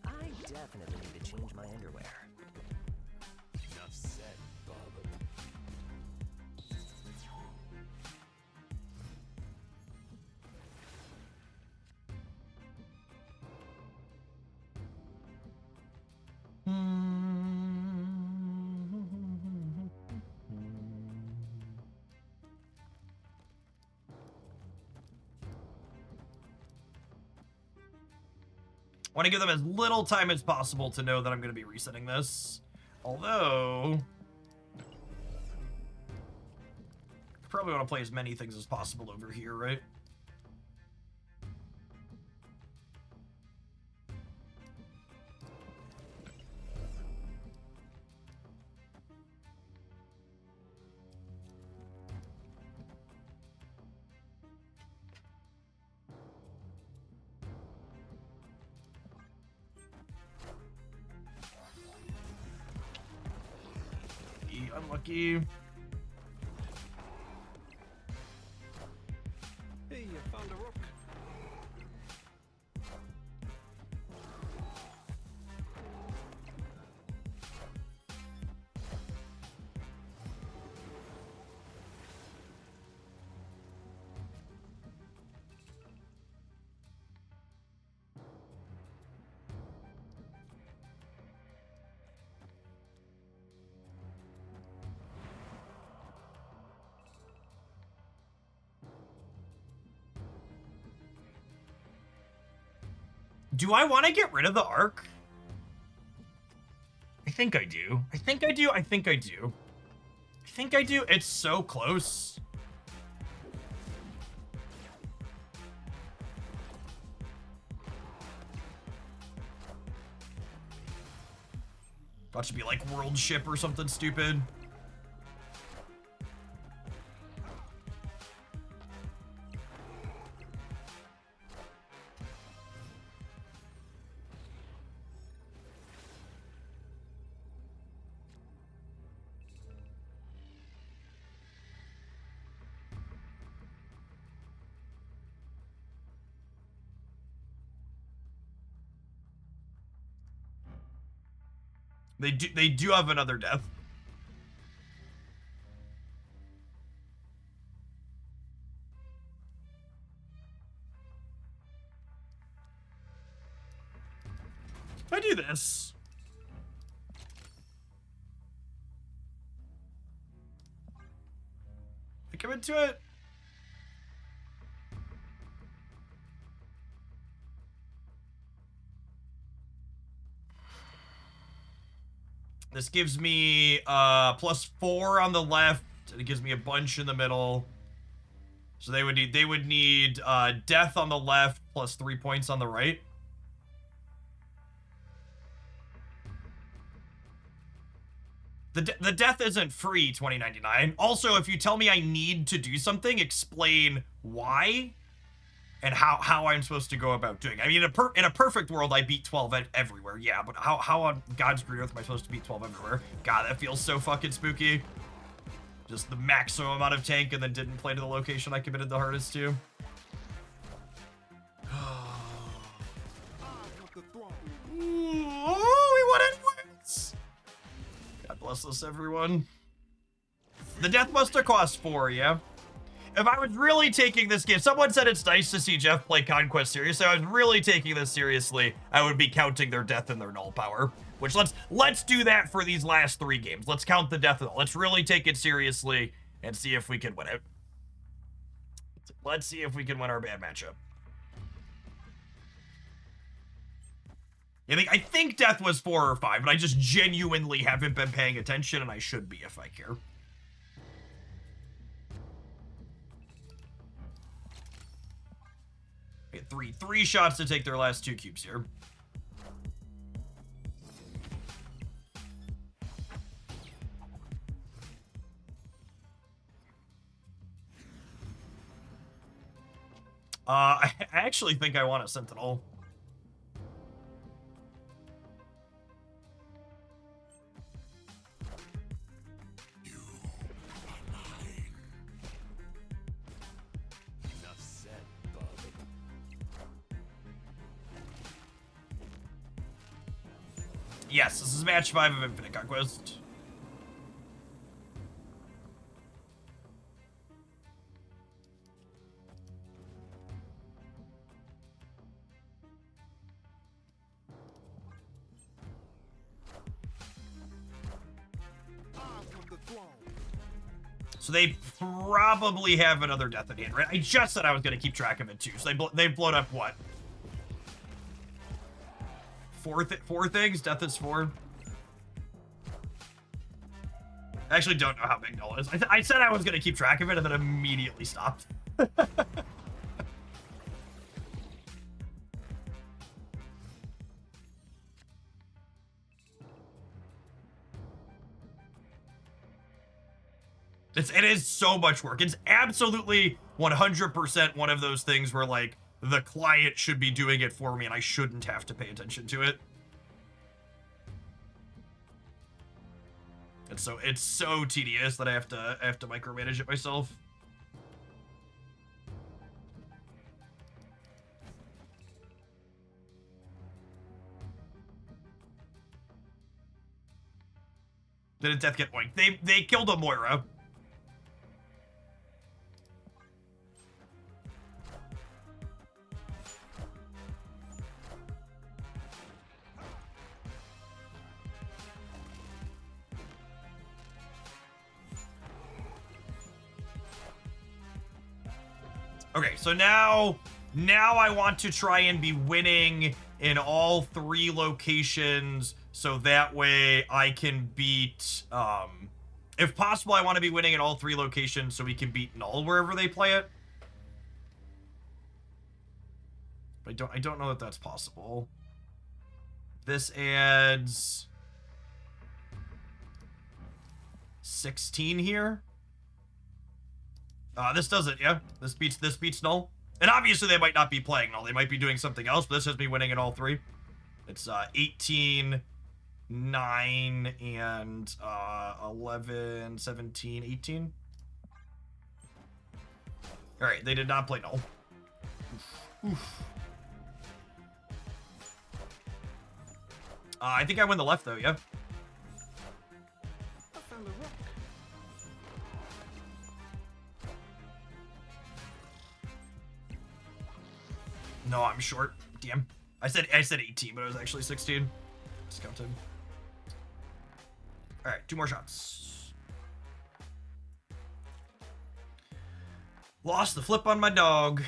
S3: I definitely need to change my underwear.
S2: Enough said, bub.
S1: Want to give them as little time as possible to know that I'm going to be resetting this. Although, probably want to play as many things as possible over here, right? Unlucky.
S2: Hey, I found a rook.
S1: Do I want to get rid of the arc? I think I do. I think I do. I think I do. I think I do. It's so close. Thought should be like world ship or something stupid. They do have another death. If I do this, I come into it. This gives me +4 on the left, and it gives me a bunch in the middle. So they would need death on the left plus 3 points on the right. The death isn't free, 2099. Also, if you tell me I need to do something, explain why and how I'm supposed to go about doing it. I mean, in a perfect world, I beat 12 everywhere, yeah, but how on God's green earth am I supposed to beat 12 everywhere? God, that feels so fucking spooky. Just the maximum amount of tank and then didn't play to the location I committed the hardest to. Oh, we won anyways! God bless us, everyone. The death must have cost 4, yeah? If I was really taking this game, someone said it's nice to see Jeff play Conquest seriously. I was really taking this seriously, I would be counting their death and their null power. Which let's do that for these last 3 games. Let's count the death and null. Let's really take it seriously and see if we can win it. Let's see if we can win our bad matchup. I think death was 4 or 5, but I just genuinely haven't been paying attention, and I should be if I care. Get three shots to take their last 2 cubes here. I actually think I want a Sentinel.
S2: Enough said, bub.
S1: Yes, this is match 5 of Infinite Conquest. So they probably have another death in hand, right? I just said I was going to keep track of it too. So they've blown up what? four things? Death is 4. I actually don't know how big null is. I said I was going to keep track of it and then immediately stopped. It is so much work. It's absolutely 100% one of those things where, like, the client should be doing it for me and I shouldn't have to pay attention to it. It's so tedious that I have to micromanage it myself. Didn't death get oinked? They killed a Moira. Okay, so now I want to try and be winning in all 3 locations, so that way I can beat, if possible, I want to be winning in all 3 locations so we can beat Null wherever they play it. But I don't know that that's possible. This adds 16 here. This does it, yeah. This beats Null. And obviously they might not be playing Null. They might be doing something else, but this has me winning in all 3. It's 18, 9, and 11, 17, 18. Alright, they did not play Null. Oof. I think I win the left though, yeah.
S2: I found a rock.
S1: No, I'm short. Damn. I said 18, but it was actually 16. Discounted. Alright, 2 more shots. Lost the flip on my dog.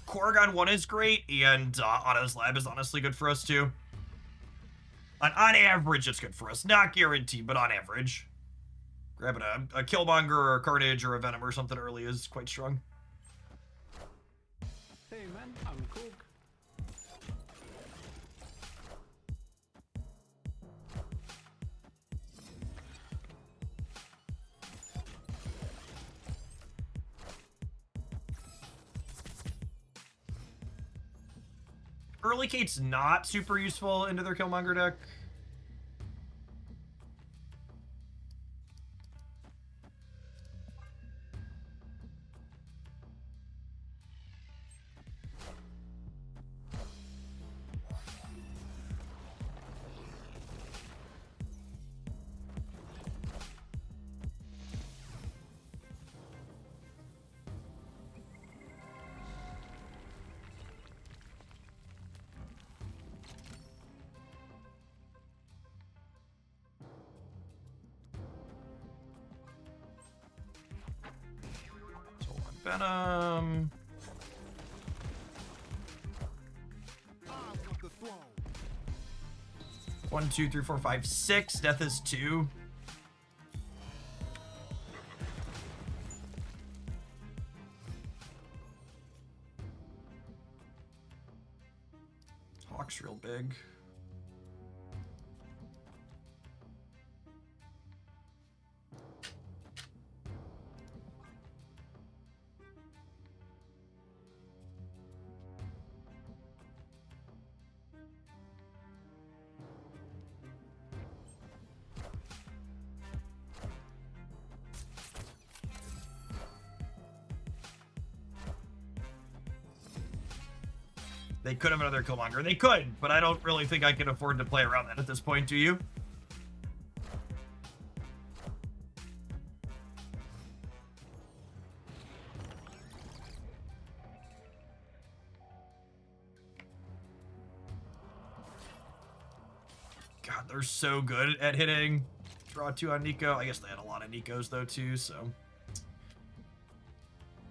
S1: Corrigan 1 is great, and Anna's Lab is honestly good for us too. On average, it's good for us. Not guaranteed, but on average. Grabbing a Killmonger or a Carnage or a Venom or something early is quite strong.
S2: Hey man, I'm Cook.
S1: Early Kate's not super useful into their Killmonger deck. Venom. One, 2, 3, 4, 5, 6. Death is 2. Hawk's real big. They could have another Killmonger. They could, but I don't really think I can afford to play around that at this point, do you? God, they're so good at hitting. Draw 2 on Nico. I guess they had a lot of Nikos though too, so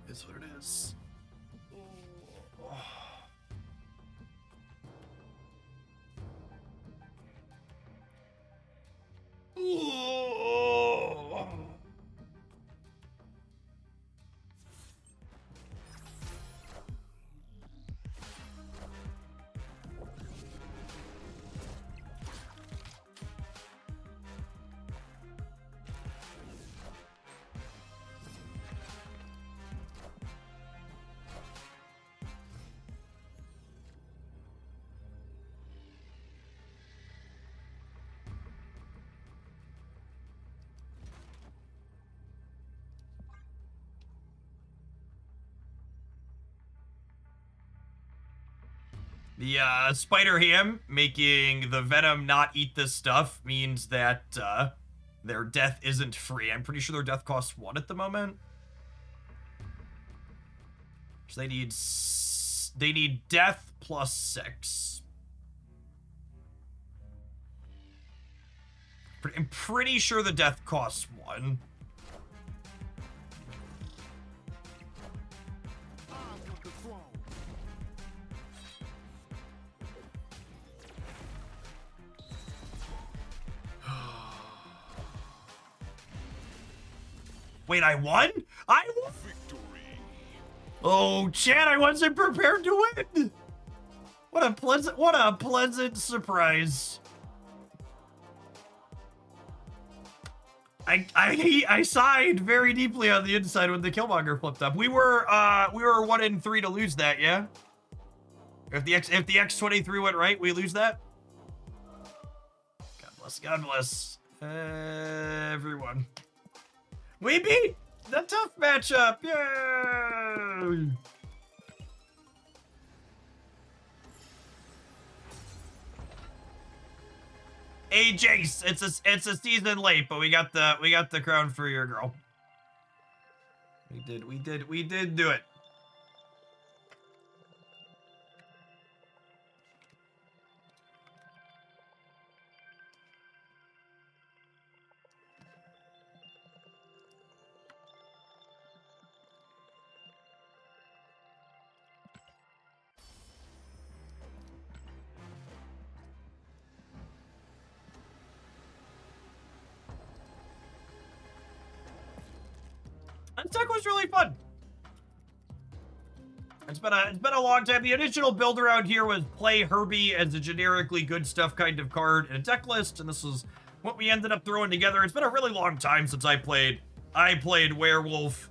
S1: it's what it is. The spider ham making the venom not eat this stuff means that their death isn't free. I'm pretty sure their death costs 1 at the moment. So they need death plus 6. I'm pretty sure the death costs 1. Wait, I won? I won? Oh, Chad, I wasn't prepared to win. What a pleasant surprise. I sighed very deeply on the inside when the Killmonger flipped up. We were 1 in 3 to lose that, yeah? If the X23 went right, we lose that? God bless everyone. We beat the tough matchup! Yay! Hey Jace, it's a season late, but we got the crown for your girl. We did do it. That deck was really fun. It's been a long time. The initial build around here was play Herbie as a generically good stuff kind of card in a deck list, and this is what we ended up throwing together. It's been a really long time since I played Werewolf,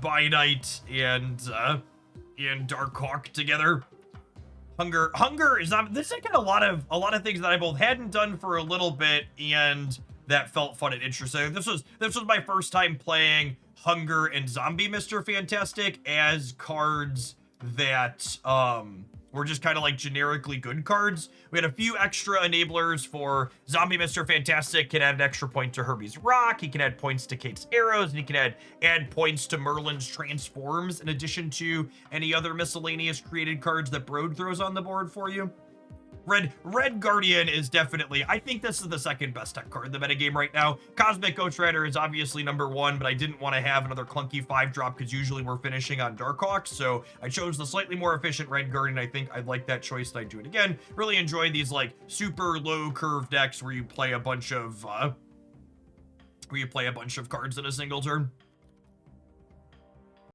S1: By Night, and Darkhawk together. Hunger is this is kind of a lot of things that I both hadn't done for a little bit and that felt fun and interesting. This was my first time playing Hunger and Zombie Mr. Fantastic as cards that were just kind of like generically good cards. We had a few extra enablers for Zombie Mr. Fantastic. Can add an extra point to Herbie's Rock. He can add points to Kate's Arrows, and he can add points to Merlin's Transforms in addition to any other miscellaneous created cards that Brode throws on the board for you. Red Guardian is definitely, I think this is the second best tech card in the metagame right now. Cosmic Ghost Rider is obviously number 1, but I didn't want to have another clunky 5-drop because usually we're finishing on Darkhawk, so I chose the slightly more efficient Red Guardian. I think I'd like that choice, and I'd do it again. Really enjoy these like super low curve decks where you play a bunch of cards in a single turn.